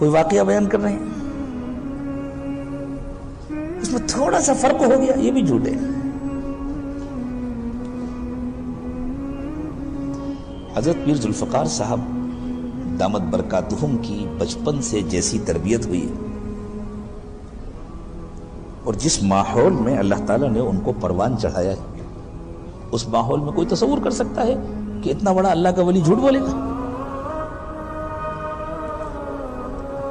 کوئی واقعہ بیان کر رہے ہیں، اس میں تھوڑا سا فرق ہو گیا، یہ بھی جھوٹ ہے۔ حضرت پیر ذوالفقار صاحب دامت برکاتہم کی بچپن سے جیسی تربیت ہوئی اور جس ماحول میں اللہ تعالیٰ نے ان کو پروان چڑھایا ہے، اس ماحول میں کوئی تصور کر سکتا ہے کہ اتنا بڑا اللہ کا ولی جھوٹ بولے گا؟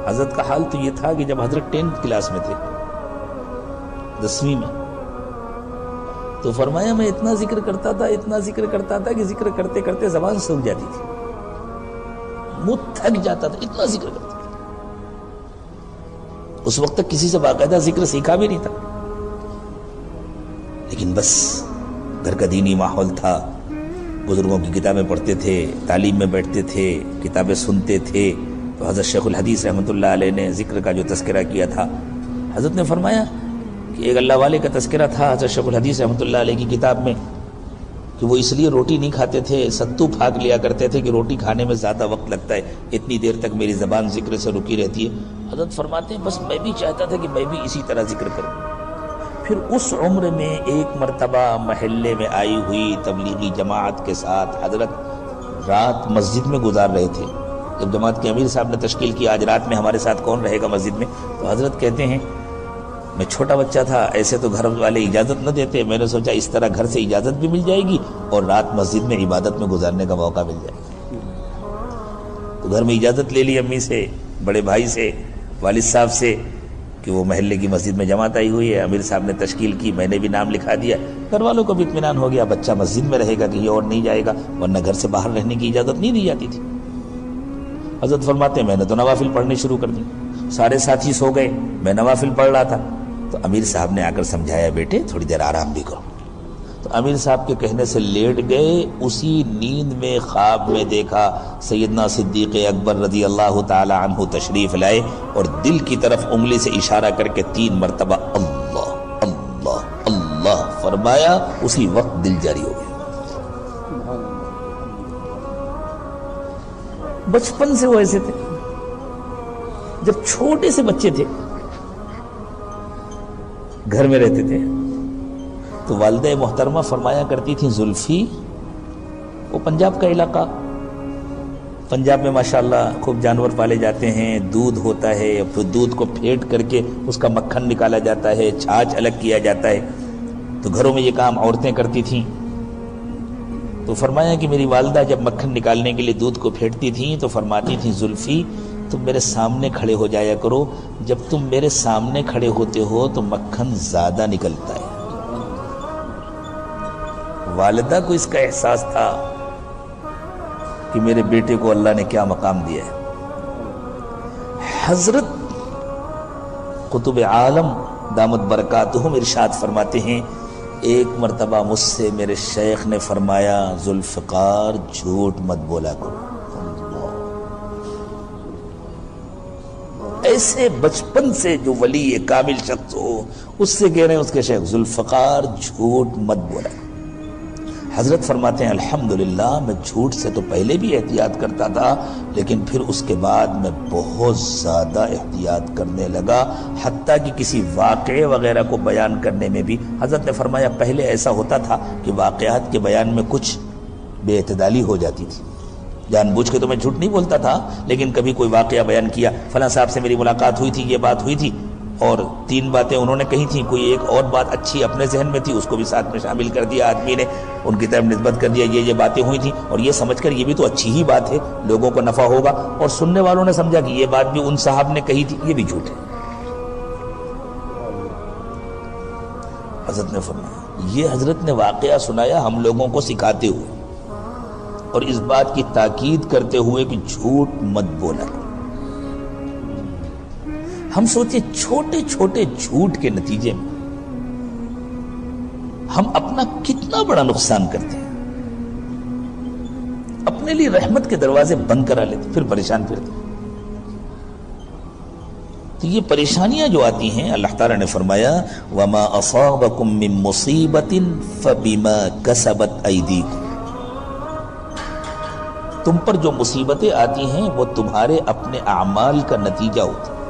حضرت کا حال تو یہ تھا کہ جب حضرت 10th کلاس میں تھے، 10ویں میں، تو فرمایا میں اتنا ذکر کرتا تھا کہ ذکر کرتے کرتے زبان سوکھ جاتی تھی، منہ تھک جاتا تھا، اتنا ذکر کرتا تھا۔ اس وقت تک کسی سے باقاعدہ ذکر سیکھا بھی نہیں تھا، لیکن بس گھر کا دینی ماحول تھا، بزرگوں کی کتابیں پڑھتے تھے، تعلیم میں بیٹھتے تھے، کتابیں سنتے تھے۔ تو حضرت شیخ الحدیث رحمۃ اللہ علیہ نے ذکر کا جو تذکرہ کیا تھا، حضرت نے فرمایا کہ ایک اللہ والے کا تذکرہ تھا حضرت شیخ الحدیث رحمۃ اللہ علیہ کی کتاب میں کہ وہ اس لیے روٹی نہیں کھاتے تھے، ستو پھاک لیا کرتے تھے کہ روٹی کھانے میں زیادہ وقت لگتا ہے، اتنی دیر تک میری زبان ذکر سے رکی رہتی ہے۔ حضرت فرماتے ہیں بس میں بھی چاہتا تھا کہ میں بھی اسی طرح ذکر کروں۔ پھر اس عمر میں ایک مرتبہ محلے میں آئی ہوئی تبلیغی جماعت کے ساتھ حضرت رات مسجد میں گزار رہے تھے۔ جب جماعت کے امیر صاحب نے تشکیل کی آج رات میں ہمارے ساتھ کون رہے گا مسجد میں، تو حضرت کہتے ہیں میں چھوٹا بچہ تھا، ایسے تو گھر والے اجازت نہ دیتے، میں نے سوچا اس طرح گھر سے اجازت بھی مل جائے گی اور رات مسجد میں عبادت میں گزارنے کا موقع مل جائے گا۔ تو گھر میں اجازت لے لی امی سے، بڑے بھائی سے، والد صاحب سے کہ وہ محلے کی مسجد میں جماعت آئی ہوئی ہے، امیر صاحب نے تشکیل کی، میں نے بھی نام لکھا دیا، گھر والوں کو بھی اطمینان ہو گیا بچہ مسجد میں رہے گا، کہیں اور نہیں جائے گا، ورنہ گھر سے باہر رہنے کی اجازت نہیں دی جاتی تھی۔ حضرت فرماتے ہیں میں نے تو نوافل پڑھنی شروع کر دی، سارے ساتھی سو گئے، میں نوافل پڑھ رہا تھا، تو امیر صاحب نے آ کر سمجھایا بیٹے تھوڑی دیر آرام بھی کرو۔ تو امیر صاحب کے کہنے سے لیٹ گئے، اسی نیند میں خواب میں دیکھا سیدنا صدیق اکبر رضی اللہ تعالی عنہ تشریف لائے اور دل کی طرف انگلی سے اشارہ کر کے 3 مرتبہ اللہ اللہ اللہ فرمایا، اسی وقت دل جاری ہو گیا۔ بچپن سے وہ ایسے تھے، جب چھوٹے سے بچے تھے گھر میں رہتے تھے تو والدہ محترمہ فرمایا کرتی تھی زلفی، وہ پنجاب کا علاقہ، پنجاب میں ماشاءاللہ خوب جانور پالے جاتے ہیں، دودھ ہوتا ہے، پھر دودھ کو پھیٹ کر کے اس کا مکھن نکالا جاتا ہے، چھاچھ الگ کیا جاتا ہے، تو گھروں میں یہ کام عورتیں کرتی تھیں۔ تو فرمایا کہ میری والدہ جب مکھن نکالنے کے لیے دودھ کو پھیٹتی تھیں تو فرماتی تھیں زلفی تم میرے سامنے کھڑے ہو جایا کرو، جب تم میرے سامنے کھڑے ہوتے ہو تو مکھن زیادہ نکلتا ہے۔ والدہ کو اس کا احساس تھا کہ میرے بیٹے کو اللہ نے کیا مقام دیا ہے۔ حضرت قطب عالم دامت برکاتہم ارشاد فرماتے ہیں ایک مرتبہ مجھ سے میرے شیخ نے فرمایا ذوالفقار جھوٹ مت بولا کرو۔ ایسے بچپن سے جو ولی کامل شخص ہو اس سے کہہ رہے ہیں اس کے شیخ ذوالفقار جھوٹ مت بولا۔ حضرت فرماتے ہیں الحمدللہ میں جھوٹ سے تو پہلے بھی احتیاط کرتا تھا، لیکن پھر اس کے بعد میں بہت زیادہ احتیاط کرنے لگا، حتیٰ کہ کسی واقعے وغیرہ کو بیان کرنے میں بھی حضرت نے فرمایا پہلے ایسا ہوتا تھا کہ واقعات کے بیان میں کچھ بے اعتدالی ہو جاتی تھی، جان بوجھ کے تو میں جھوٹ نہیں بولتا تھا، لیکن کبھی کوئی واقعہ بیان کیا، فلاں صاحب سے میری ملاقات ہوئی تھی، یہ بات ہوئی تھی، اور 3 باتیں انہوں نے کہی تھیں، کوئی ایک اور بات اچھی اپنے ذہن میں تھی اس کو بھی ساتھ میں شامل کر دیا، آدمی نے ان کی طرف نسبت کر دیا یہ باتیں ہوئی تھیں، اور یہ سمجھ کر یہ بھی تو اچھی ہی بات ہے، لوگوں کو نفع ہوگا، اور سننے والوں نے سمجھا کہ یہ بات بھی ان صاحب نے کہی تھی، یہ بھی جھوٹ ہے۔ حضرت نے فرمایا یہ حضرت نے واقعہ سنایا ہم لوگوں کو سکھاتے ہوئے اور اس بات کی تاکید کرتے ہوئے کہ جھوٹ مت بولا۔ ہم سوچے چھوٹے چھوٹے جھوٹ کے نتیجے میں ہم اپنا کتنا بڑا نقصان کرتے ہیں، اپنے لیے رحمت کے دروازے بند کرا لیتے، پھر پریشان پھرتے۔ تو یہ پریشانیاں جو آتی ہیں اللہ تعالیٰ نے فرمایا وَمَا أَصَابَكُم مِّن مُّصِيبَةٍ فَبِمَا كَسَبَتْ أَيْدِيكُمْ، تم پر جو مصیبتیں آتی ہیں وہ تمہارے اپنے اعمال کا نتیجہ ہوتا ہے.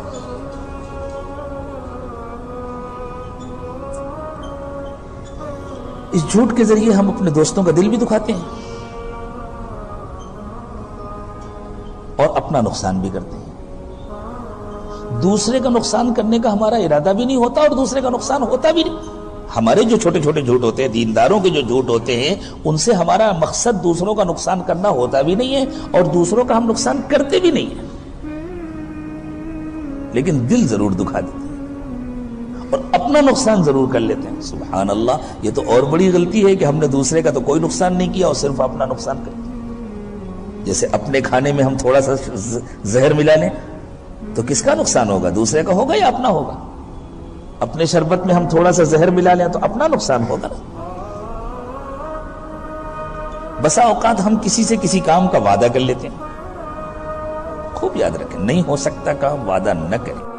اس جھوٹ کے ذریعے ہم اپنے دوستوں کا دل بھی دکھاتے ہیں اور اپنا نقصان بھی کرتے ہیں. دوسرے کا نقصان کرنے کا ہمارا ارادہ بھی نہیں ہوتا اور دوسرے کا نقصان ہوتا بھی نہیں. ہمارے جو چھوٹے چھوٹے جھوٹ ہوتے ہیں، دینداروں کے جو جھوٹ ہوتے ہیں، ان سے ہمارا مقصد دوسروں کا نقصان کرنا ہوتا بھی نہیں ہے اور دوسروں کا ہم نقصان کرتے بھی نہیں ہیں، لیکن دل ضرور دکھا دیتے ہیں اور اپنا نقصان ضرور کر لیتے ہیں. سبحان اللہ، یہ تو اور بڑی غلطی ہے کہ ہم نے دوسرے کا تو کوئی نقصان نہیں کیا اور صرف اپنا نقصان کر دیا. جیسے اپنے کھانے میں ہم تھوڑا سا زہر ملا لیں تو کس کا نقصان ہوگا؟ دوسرے کا ہوگا یا اپنا ہوگا؟ اپنے شربت میں ہم تھوڑا سا زہر ملا لیں تو اپنا نقصان ہوگا نا. بسا اوقات ہم کسی سے کسی کام کا وعدہ کر لیتے ہیں. خوب یاد رکھیں، نہیں ہو سکتا کام وعدہ نہ کریں.